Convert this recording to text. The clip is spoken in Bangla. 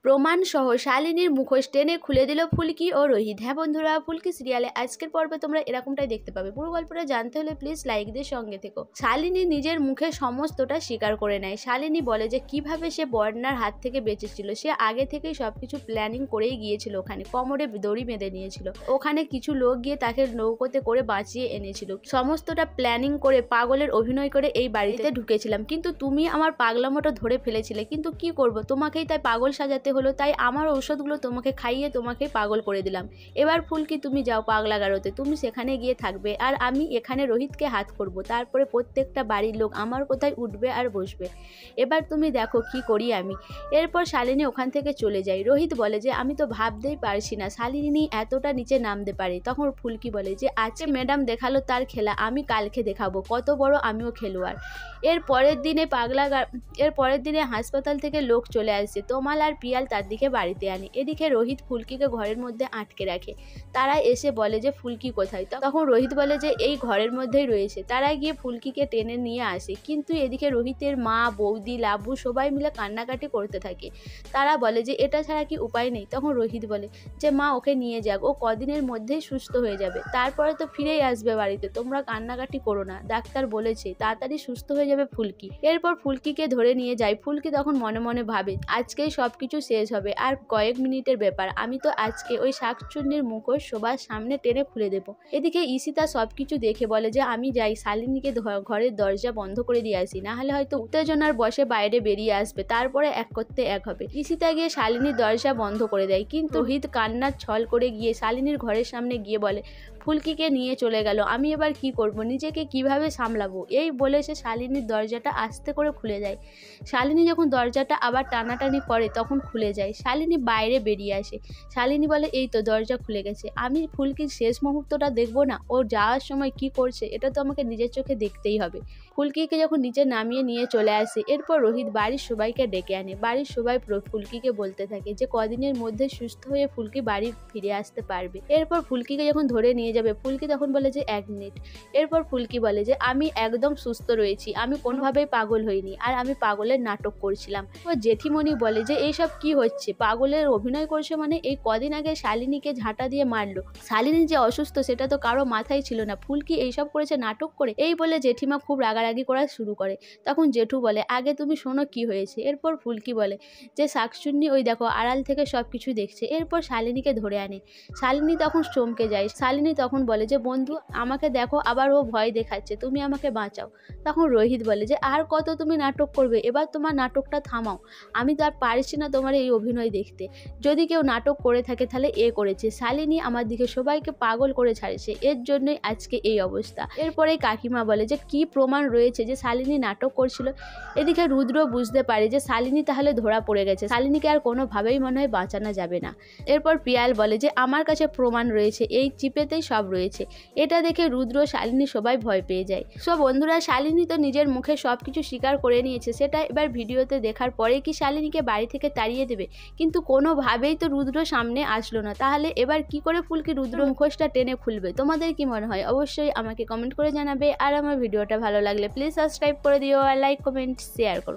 প্রমাণ সহ শালিনীর মুখোশ টেনে খুলে দিল ফুলকি ও রোহিত। হ্যাঁ বন্ধুরা, ফুলকি সিরিয়ালে আজকের পর্বে তোমরা এরকমটাই দেখতে পাবে। পুরো গল্পটা জানতে হলে প্লিজ লাইক দিয়ে সঙ্গে থেকো। শালিনী নিজের মুখে সমস্তটা স্বীকার করে নেয়। শালিনী বলে যে কিভাবে সে বর্ণার হাত থেকে বেঁচেছিল। সে আগে থেকেই সবকিছু প্ল্যানিং করেই গিয়েছিল, ওখানে কোমরে দড়ি বেঁধে নিয়েছিল, ওখানে কিছু লোক গিয়ে তাকে নৌকোতে করে বাঁচিয়ে এনেছিল। সমস্তটা প্ল্যানিং করে পাগলের অভিনয় করে এই বাড়িতে ঢুকেছিলাম, কিন্তু তুমি আমার পাগলামোটা ধরে ফেলেছিলে। কিন্তু কি করব, তোমাকেই তাই পাগল সাজাতে হলো, তাই আমার ঔষধগুলো তোমাকে খাইয়ে তোমাকে পাগল করে দিলাম। এবার ফুলকি তুমি যাও পাগলাগারোতে, তুমি সেখানে গিয়ে থাকবে আর আমি এখানে রোহিতকে হাত করব। তারপরে প্রত্যেকটা বাড়ির লোক আমার কোথায় উঠবে আর বসবে। এবার তুমি দেখো কি করি আমি। এরপর শালিনী ওখান থেকে চলে যায়। রোহিত বলে যে আমি তো ভাবতেই পারছি না শালিনী এতটা নিচে নামতে পারে। তখন ফুলকি বলে যে আজকে ম্যাডাম দেখালো তার খেলা, আমি কালকে দেখাবো কত বড় আমিও খেলোয়াড়। এর পরের দিনে হাসপাতাল থেকে লোক চলে আসছে। তোমাল আর পিয়াল তার দিকে বাড়িতে আনে। এদিকে রোহিত ফুলকিকে ঘরের মধ্যে আটকে রাখে। তারা এসে বলে যে ফুলকি কোথায়। তখন রোহিত বলে যে এই ঘরের মধ্যেই রয়েছে। তারা গিয়ে ফুলকিকে টেনে নিয়ে আসে, কিন্তু এদিকে রোহিতের মা, বৌদি, লাবু সবাই মিলে কান্নাকাটি করতে থাকে। তারা বলে যে এটা ছাড়া কি উপায় নেই। তখন রোহিত বলে যে মা ওকে নিয়ে যাক, ও কদিনের মধ্যেই সুস্থ হয়ে যাবে, তারপরে তো ফিরেই আসবে বাড়িতে, তোমরা কান্নাকাটি করো না, ডাক্তার বলেছে তাড়াতাড়ি সুস্থ হয়ে যাবে ফুলকি। এরপর ফুলকিকে ধরে নিয়ে যায়। ফুলকি তখন মনে মনে ভাবে আজকেই সবকিছু শেষ হবে, আর কয়েক মিনিটের ব্যাপার, আমি তো আজকে ওই শাকচুন্নির মুখোশ সবার সামনে টেনে খুলে দেবো। এদিকে ঈশিতা সবকিছু দেখে বলে যে আমি যাই শালিনীকে ঘরের দরজা বন্ধ করে দিয়ে আসি, না হলে হয়তো উত্তেজনার বসে বাইরে বেরিয়ে আসবে, তারপরে এক করতে এক হবে। ঈশিতা গিয়ে শালিনীর দরজা বন্ধ করে দেয়, কিন্তু রোহিত কান্নার ছল করে গিয়ে শালিনীর ঘরের সামনে গিয়ে বলে ফুলকিকে নিয়ে চলে গেল, আমি এবার কি করব, নিজেকে কিভাবে সামলাবো। এই বলে সে শালিনীর দরজাটা আস্তে করে খুলে দেয়। শালিনী যখন দরজাটা আবার টানাটানি করে তখন খুলে যায়। শালিনী বাইরে বেরিয়ে আসে। শালিনী বলে এই তো দরজা খুলে গেছে, আমি ফুলকির শেষ মুহূর্তটা দেখবো না, ও যাওয়ার সময় কি করছে এটা তো আমাকে নিজের চোখে দেখতেই হবে। ফুলকিকে যখন নিচে নামিয়ে নিয়ে চলে আসে, এরপর রোহিত বাড়ির সবাইকে ডেকে আনে। বাড়ির সবাই ফুলকিকে বলতে থাকে যে কদিনের মধ্যে সুস্থ হয়ে ফুলকি বাড়ি ফিরে আসতে পারবে। এরপর ফুলকিকে যখন ধরে নিয়ে যাবে, ফুলকি তখন বলে যে 1 মিনিট। এরপর ফুলকি বলে যে আমি একদম সুস্থ রয়েছি, আমি কোনোভাবেই পাগল হইনি, আর আমি পাগলের নাটক করছিলাম। ও জেঠিমণি বলে যে এইসব কি হচ্ছে, পাগলের অভিনয় করছে মানে? এই কদিন আগে শালিনীকে ঝাঁটা দিয়ে মারলো, শালিনী যে অসুস্থ সেটা তো কারো মাথায় ছিল না, ফুলকি এইসব করেছে নাটক করে। এই বলে জেঠিমা খুব রাগারাগি করা শুরু করে। তখন জেঠু বলে আগে তুমি শোনো কি হয়েছে। এরপর ফুলকি বলে যে শাকচুন্নি ওই দেখো আড়াল থেকে সবকিছু দেখছে। এরপর শালিনীকে ধরে আনে। শালিনী তখন চমকে যায়। শালিনী তখন বলে যে বন্ধু আমাকে দেখো, আবার ও ভয় দেখাচ্ছে, তুমি আমাকে বাঁচাও। তখন রোহিত বলে যে আর কত তুমি নাটক করবে, এবার তোমার নাটকটা থামাও, আমি তো আর পারছি না তোমার এই অভিনয় দেখতে। যদি কেউ নাটক করে থাকে তাহলে এ করেছে, শালিনী আমার দিকে সবাইকে পাগল করে ছাড়ছে, এর জন্যই আজকে এই অবস্থা। এরপরে কাকিমা বলে যে কি প্রমাণ রয়েছে যে শালিনী নাটক করছিল। এদিকে রুদ্র বুঝতে পারে যে শালিনী তাহলে ধরা পড়ে গেছে, শালিনীকে আর কোনোভাবেই মনে হয় বাঁচানো যাবে না। এরপর পিয়াল বলে যে আমার কাছে প্রমাণ রয়েছে, এই চিপেতেই সব রয়েছে। এটা দেখে রুদ্র, শালিনী সবাই ভয় পেয়ে যায়। সব বন্ধুরা, শালিনী তো নিজের মুখে সবকিছু স্বীকার করে নিয়েছে, সেটা এবার ভিডিওতে দেখার পরে কি শালিনীকে বাড়ি থেকে তাড়িয়ে দেবে? কিন্তু কোনোভাবেই তো রুদ্র সামনে আসলো না, তাহলে এবার কি করে ফুলকি রুদ্র মুখোশটা টেনে খুলবে? তোমাদের কি মনে হয় অবশ্যই আমাকে কমেন্ট করে জানাবে। আর আমার ভিডিওটা ভালো লাগলে প্লিজ সাবস্ক্রাইব করে দিও, আর লাইক, কমেন্ট, শেয়ার করো।